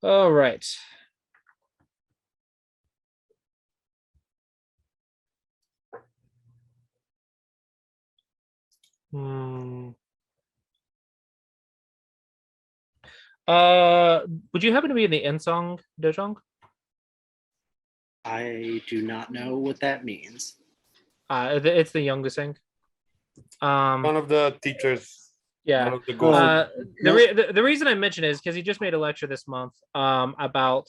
All right. Hmm. Uh, would you happen to be in the Ensong Dojong? I do not know what that means. It's the youngest thing. One of the teachers, Yeah. one of the ghosts. The reason I mention it is because he just made a lecture this month about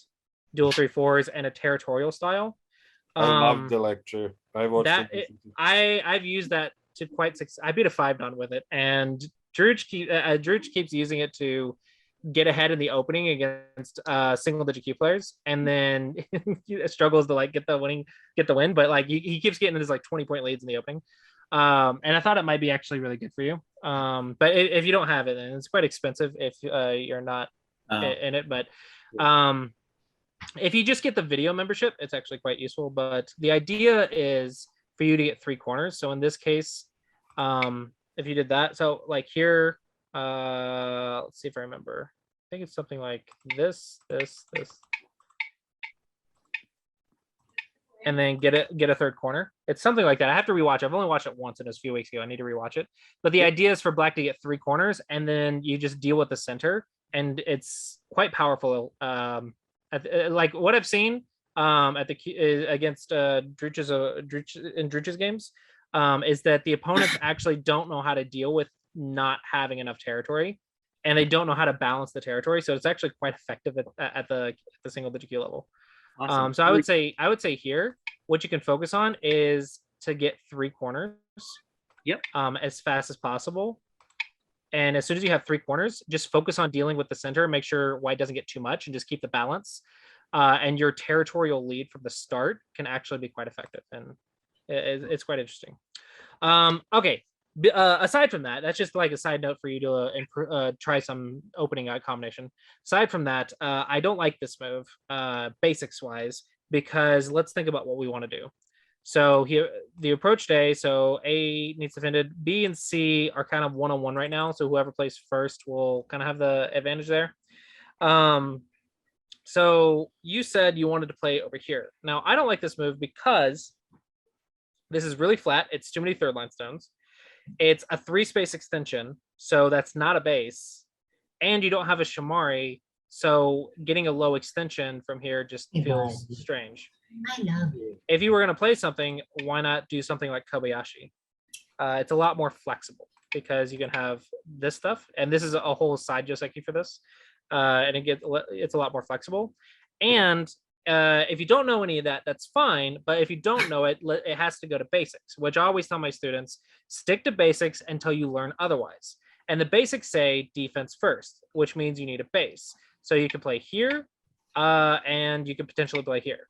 dual 3/4s and a territorial style. I love the lecture. I watched That it. I've used that to quite success. I beat a 5-don with it, and Druch keeps using it to get ahead in the opening against single digit Q players, and then struggles to like get the win, but like he keeps getting his like 20-point leads in the opening. And I thought it might be actually really good for you. But if you don't have it, then it's quite expensive if you're not in it. But if you just get the video membership, it's actually quite useful. But the idea is for you to get 3 corners. So in this case, if you did that, so like here, let's see if I remember. I think it's something like this, and then get a 3rd corner. It's something like that. I have to rewatch. I've only watched it once, and it was a few weeks ago. I need to rewatch it. But the idea is for black to get 3 corners, and then you just deal with the center, and it's quite powerful. Like what I've seen at the against Druch's games is that the opponents actually don't know how to deal with not having enough territory, and they don't know how to balance the territory. So it's actually quite effective at the single digit Q level. Awesome. So I would say here, what you can focus on is to get 3 corners. Yep. As fast as possible. And as soon as you have 3 corners, just focus on dealing with the center. Make sure white doesn't get too much, and just keep the balance. And your territorial lead from the start can actually be quite effective, and it's quite interesting. Okay. Aside from that, that's just like a side note for you to try some opening combination. Aside from that, I don't like this move basics wise, because let's think about what we want to do. So here, the approach day, so A needs defended, B and C are kind of one-on-one right now, so whoever plays first will kind of have the advantage there. So you said you wanted to play over here. Now, I don't like this move because this is really flat. It's too many 3rd line stones. It's a 3-space extension, so that's not a base. And you don't have a Shamari, so getting a low extension from here just feels strange. I love you. If you were going to play something, why not do something like Kobayashi? It's a lot more flexible because you can have this stuff, and this is a whole side Joseki for this, and it's a lot more flexible. And if you don't know any of that, that's fine. But if you don't know it, it has to go to basics, which I always tell my students, stick to basics until you learn otherwise. And the basics say defense first, which means you need a base. So you can play here, and you can potentially play here.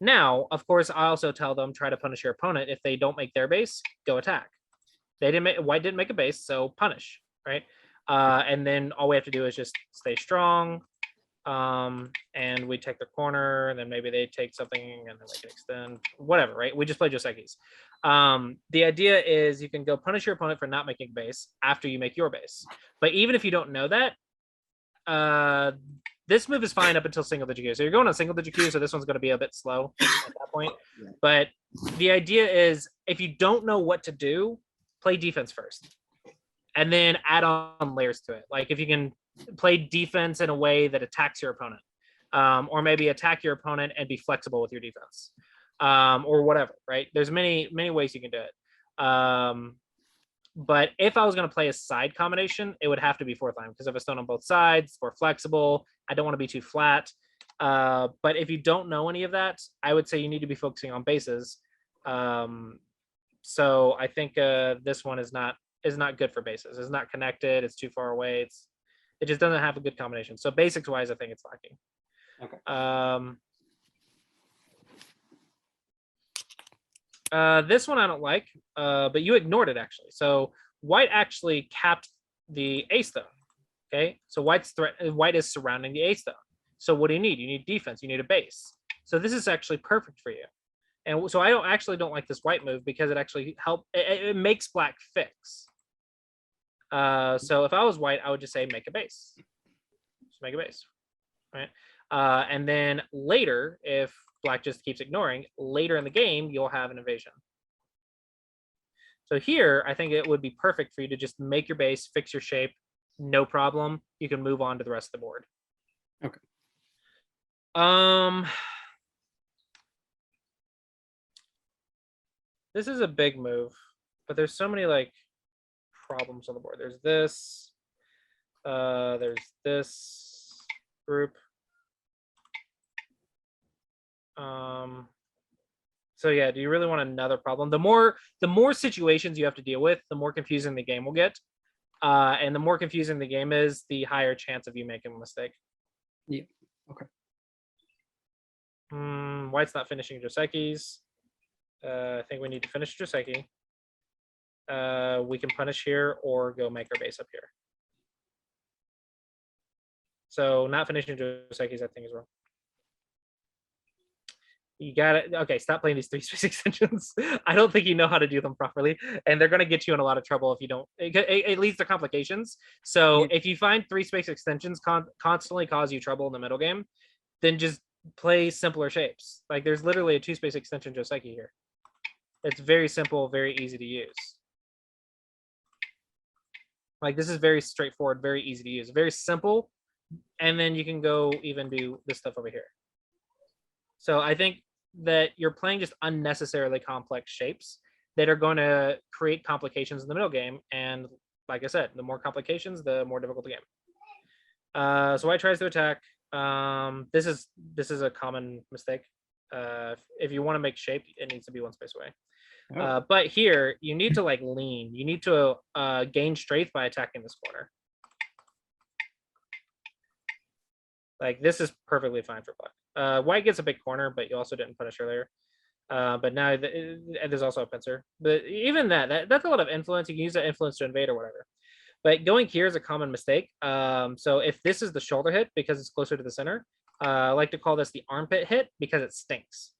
Now, of course, I also tell them try to punish your opponent. If they don't make their base, go attack. White didn't make a base, so punish, right? And then all we have to do is just stay strong, and we take the corner, and then maybe they take something, and then we can extend, whatever, right? We just play Josekis. The idea is you can go punish your opponent for not making a base after you make your base. But even if you don't know that, this move is fine up until single digit Q. So you're going on single digit Q, so this one's going to be a bit slow at that point. But the idea is if you don't know what to do, play defense first, and then add on layers to it. Like if you can play defense in a way that attacks your opponent, or maybe attack your opponent and be flexible with your defense, or whatever, right? There's many ways you can do it. But if I was going to play a side combination, it would have to be 4th line because I have a stone on both sides, more flexible. I don't want to be too flat. But if you don't know any of that, I would say you need to be focusing on bases. So I think this one is not good for bases. It's not connected. It's too far away. It just doesn't have a good combination. So basics wise, I think it's lacking. Okay. This one I don't like, but you ignored it actually. So white actually capped the A stone. Okay, so white is surrounding the A stone. So what do you need? You need defense. You need a base. So this is actually perfect for you. And so I don't like this white move because it actually it makes black fix. So if I was white, I would just say make a base. Just make a base. right? And then later, if black just keeps ignoring, later in the game, you'll have an invasion. So here, I think it would be perfect for you to just make your base, fix your shape, no problem. You can move on to the rest of the board. Okay. This is a big move, but there's so many like problems on the board. There's this group. So yeah, do you really want another problem? The more situations you have to deal with, the more confusing the game will get. And the more confusing the game is, the higher chance of you making a mistake. Yeah. Okay. White's not finishing Joseki's. I think we need to finish Joseki. We can punish here or go make our base up here. So not finishing Joseki's, I think, is wrong. You got it. Okay, stop playing these 3 space extensions. I don't think you know how to do them properly, and they're going to get you in a lot of trouble if you don't. It leads to complications. So if you find 3 space extensions constantly cause you trouble in the middle game, then just play simpler shapes. Like there's literally a 2 space extension Joseki here. It's very simple, very easy to use. Like this is very straightforward, very easy to use, very simple, and then you can go even do this stuff over here. So I think that you're playing just unnecessarily complex shapes that are going to create complications in the middle game. And like I said, the more complications, the more difficult the game. So White tries to attack. This is a common mistake. If you want to make shape, it needs to be 1 space away. But here you need to like lean. You need to gain strength by attacking this corner. Like this is perfectly fine for black. White gets a big corner, but you also didn't punish earlier. But now there's also a pincer. But even that's a lot of influence. You can use that influence to invade or whatever. But going here is a common mistake. So if this is the shoulder hit because it's closer to the center, I like to call this the armpit hit because it stinks.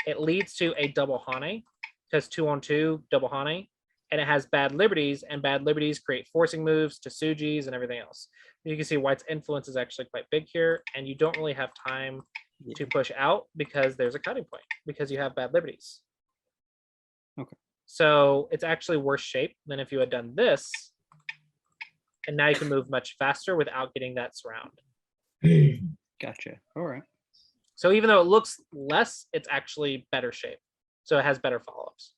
It leads to a double Hane because 2-on-2 double Hane, and it has bad liberties, and bad liberties create forcing moves to Sujis and everything else. You can see White's influence is actually quite big here, and you don't really have time to push out because there's a cutting point because you have bad liberties. Okay. So it's actually worse shape than if you had done this, and now you can move much faster without getting that surround. Gotcha. All right. So even though it looks less, it's actually better shape. So it has better follow-ups.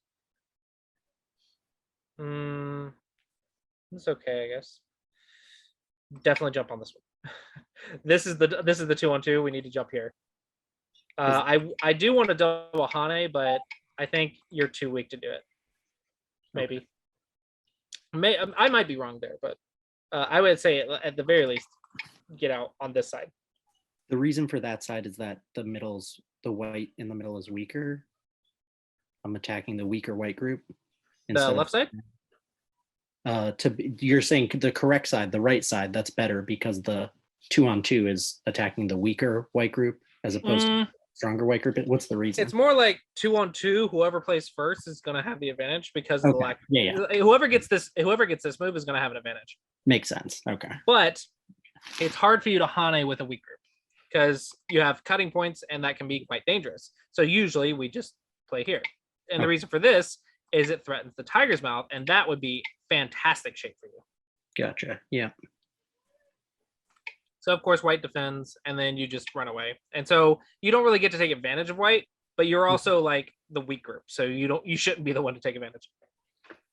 It's okay, I guess. Definitely jump on this one. This is the 2-on-2. We need to jump here. I do want to double Hane, but I think you're too weak to do it. Maybe. I might be wrong there, but I would say at the very least, get out on this side. The reason for that side is that the white in the middle is weaker. I'm attacking the weaker white group. The left side? You're saying the correct side, the right side, that's better because the 2-on-2 is attacking the weaker white group as opposed to stronger white group. What's the reason? It's more like 2-on-2. Whoever plays first is going to have the advantage because of the lack. Yeah. Whoever gets this move is going to have an advantage. Makes sense. Okay. But it's hard for you to Hane with a weak group because you have cutting points, and that can be quite dangerous. So usually we just play here. And the reason for this is it threatens the tiger's mouth, and that would be fantastic shape for you. Gotcha. Yeah. So of course White defends, and then you just run away. And so you don't really get to take advantage of White, but you're also like the weak group, so you shouldn't be the one to take advantage.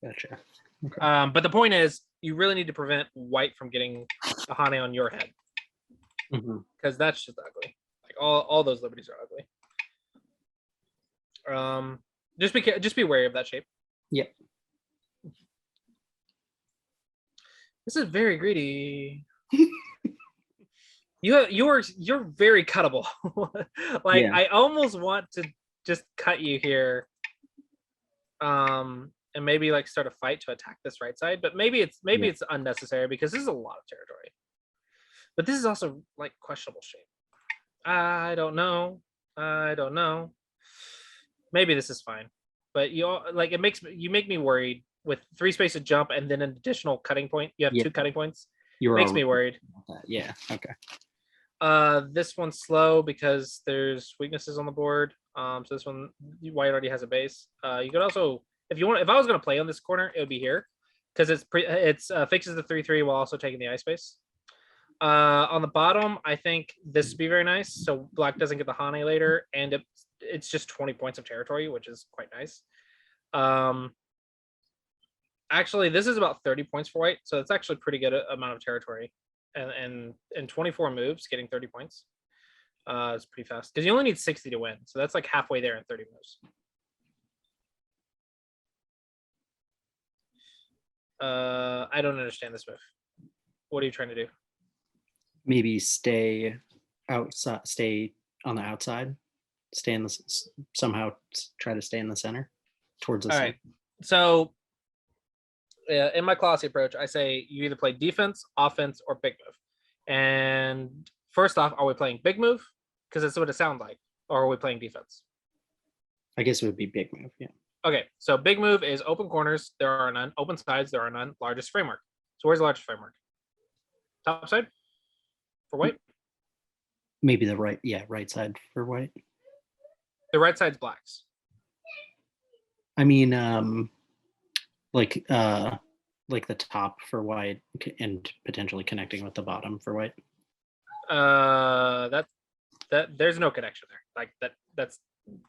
Gotcha. Okay. But the point is, you really need to prevent White from getting a Hane on your head, because that's just ugly. Like all those liberties are ugly. Just be wary of that shape. Yep. This is very greedy. You're very cuttable. Like I almost want to just cut you here. And maybe like start a fight to attack this right side, but maybe it's unnecessary because this is a lot of territory. But this is also like questionable shape. I don't know. Maybe this is fine, but you make me worried with 3 space to jump and then an additional cutting point. You have 2 cutting points. Makes me worried. Yeah. Okay. This one's slow because there's weaknesses on the board. So this one, white already has a base. You could also, if you want, if I was gonna play on this corner, it would be here because it's fixes the 3/3 while also taking the ice space. On the bottom, I think this would be very nice. So black doesn't get the Hane later, and it's just 20 points of territory, which is quite nice. Actually, this is about 30 points for white, so it's actually pretty good amount of territory. And 24 moves, getting 30 points. It's pretty fast because you only need 60 to win, so that's like halfway there in 30 moves. I don't understand this move. What are you trying to do? Maybe stay outside, stay on the outside, stay in the somehow try to stay in the center towards the All center. right. So in my classy approach, I say you either play defense, offense, or big move. And first off, are we playing big move? Because that's what it sounds like. Or are we playing defense? I guess it would be big move. Yeah. Okay, so big move is open corners. There are none. Open sides, there are none. Largest framework. So where's the largest framework? Top side for white? Maybe the right. Yeah, right side for white. The right side's blacks. I mean, like the top for white and potentially connecting with the bottom for white. That there's no connection there. Like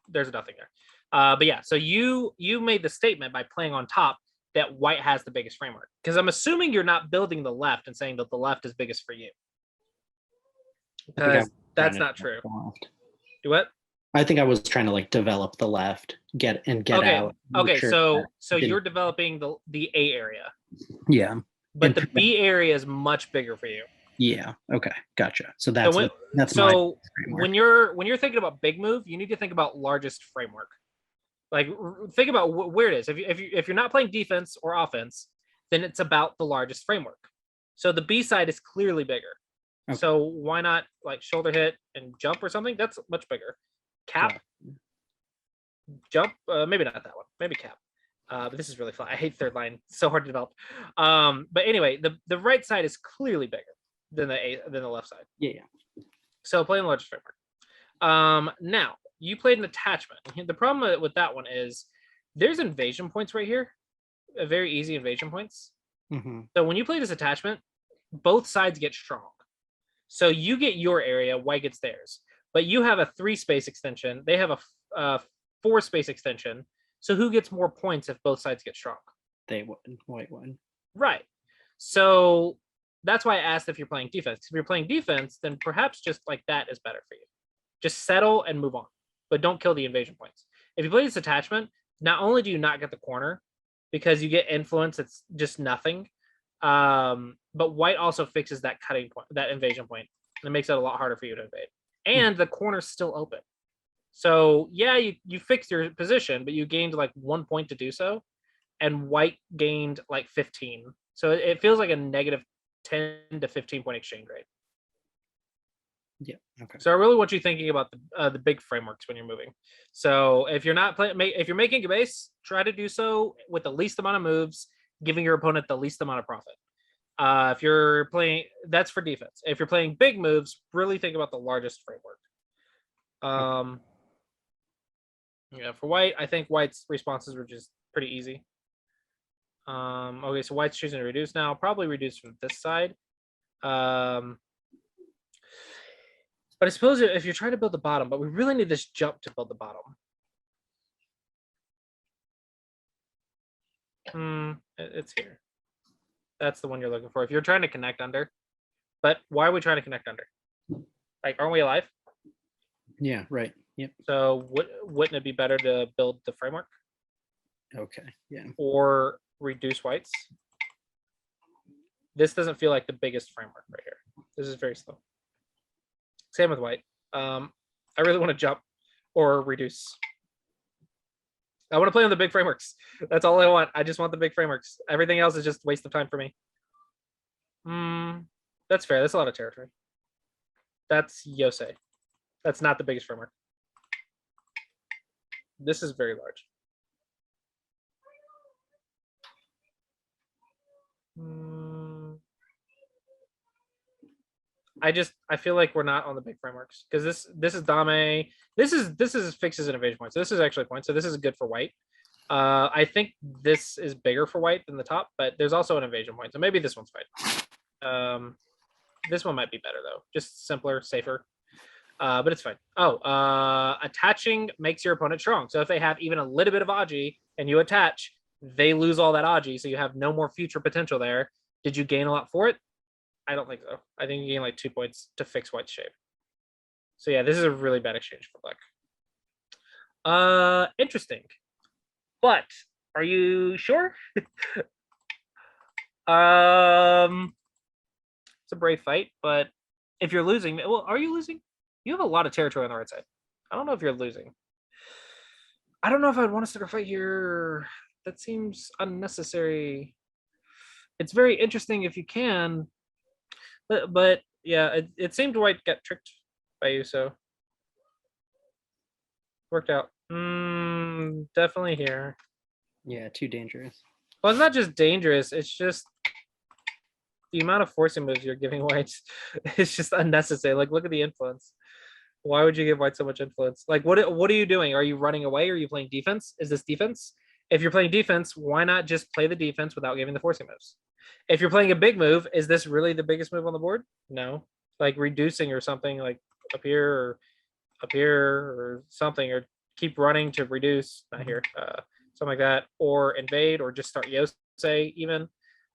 there's nothing there. But yeah, so you made the statement by playing on top that white has the biggest framework, because I'm assuming you're not building the left and saying that the left is biggest for you, because that's not true. Do what? I think I was trying to like develop the left, get okay. out. Okay, sure so you're developing the A area. Yeah. But the B area is much bigger for you. Yeah. Okay. Gotcha. So that's so when you're thinking about big move, you need to think about largest framework. Like think about where it is. If you're not playing defense or offense, then it's about the largest framework. So the B side is clearly bigger. Okay. So why not like shoulder hit and jump or something? That's much bigger. Cap, jump, maybe not that one. Maybe cap. But this is really fun. I hate third line. It's so hard to develop. But anyway, the right side is clearly bigger than the left side. Yeah. So playing the largest framework. Now you played an attachment. The problem with that one is there's invasion points right here, a very easy invasion points. Mm-hmm. So when you play this attachment, both sides get strong. So you get your area, white gets theirs, but you have a 3-space extension. They have a 4-space extension. So who gets more points if both sides get strong? They would. White would. Right. So that's why I asked if you're playing defense. If you're playing defense, then perhaps just like that is better for you. Just settle and move on, but don't kill the invasion points. If you play this attachment, not only do you not get the corner because you get influence, it's just nothing. But white also fixes that cutting point, that invasion point, and it makes it a lot harder for you to invade. And the corner's still open. So yeah, you fixed your position, but you gained like 1 point to do so, and white gained like 15. So it feels like a negative 10 to 15 point exchange rate. Yeah. Okay. So I really want you thinking about the big frameworks when you're moving. So if you're not playing, if you're making a base, try to do so with the least amount of moves, giving your opponent the least amount of profit. If you're playing, that's for defense. If you're playing big moves, really think about the largest framework. Yeah, for white, I think white's responses were just pretty easy. Okay, so white's choosing to reduce now. Probably reduce from this side. But I suppose if you're trying to build the bottom, but we really need this jump to build the bottom. It's here. That's the one you're looking for. If you're trying to connect under, but why are we trying to connect under? Like, aren't we alive? Yeah, right. Yep. So wouldn't it be better to build the framework? Okay. Yeah. Or reduce whites? This doesn't feel like the biggest framework right here. This is very slow. Same with white. I really want to jump or reduce. I want to play on the big frameworks. That's all I want. I just want the big frameworks. Everything else is just a waste of time for me. That's fair. That's a lot of territory. That's Yosei. That's not the biggest framework. This is very large. I feel like we're not on the big frameworks because this is Dame. This is fixes and evasion points. So this is actually points. So this is good for white. I think this is bigger for white than the top, but there's also an evasion point. So maybe this one's fine. This one might be better though. Just simpler, safer. But it's fine. Oh, attaching makes your opponent strong. So if they have even a little bit of Aji and you attach, they lose all that Aji. So you have no more future potential there. Did you gain a lot for it? I don't think so. I think you gain like 2 points to fix white's shape. So yeah, this is a really bad exchange for black. Interesting. But are you sure? It's a brave fight, but if you're losing, well, are you losing? You have a lot of territory on the right side. I don't know if you're losing. I don't know if I'd want to start a fight here. That seems unnecessary. It's very interesting if you can, but yeah, it seemed white got tricked by you, so worked out. Definitely here. Yeah, too dangerous. Well, it's not just dangerous. It's just the amount of forcing moves you're giving white. It's just unnecessary. Like, look at the influence. Why would you give white so much influence? Like, what are you doing? Are you running away? Are you playing defense? Is this defense? If you're playing defense, why not just play the defense without giving the forcing moves? If you're playing a big move, is this really the biggest move on the board? No. Like reducing or something, like up here or something, or keep running to reduce, not here, something like that, or invade, or just start Yosei even.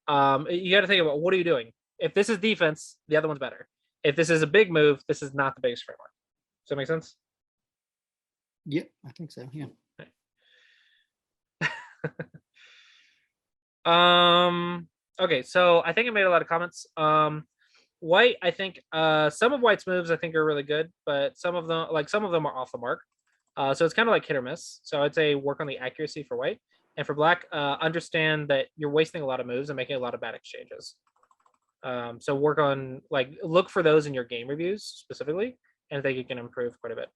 You got to think about, what are you doing? If this is defense, the other one's better. If this is a big move, this is not the biggest framework. Does that make sense? Yep, I think so. Yeah. Okay, so I think I made a lot of comments. White, I think some of white's moves I think are really good, but some of them are off the mark. So it's kind of like hit or miss. So I'd say work on the accuracy for white, and for black, understand that you're wasting a lot of moves and making a lot of bad exchanges. So work on, like, look for those in your game reviews specifically, and I think you can improve quite a bit.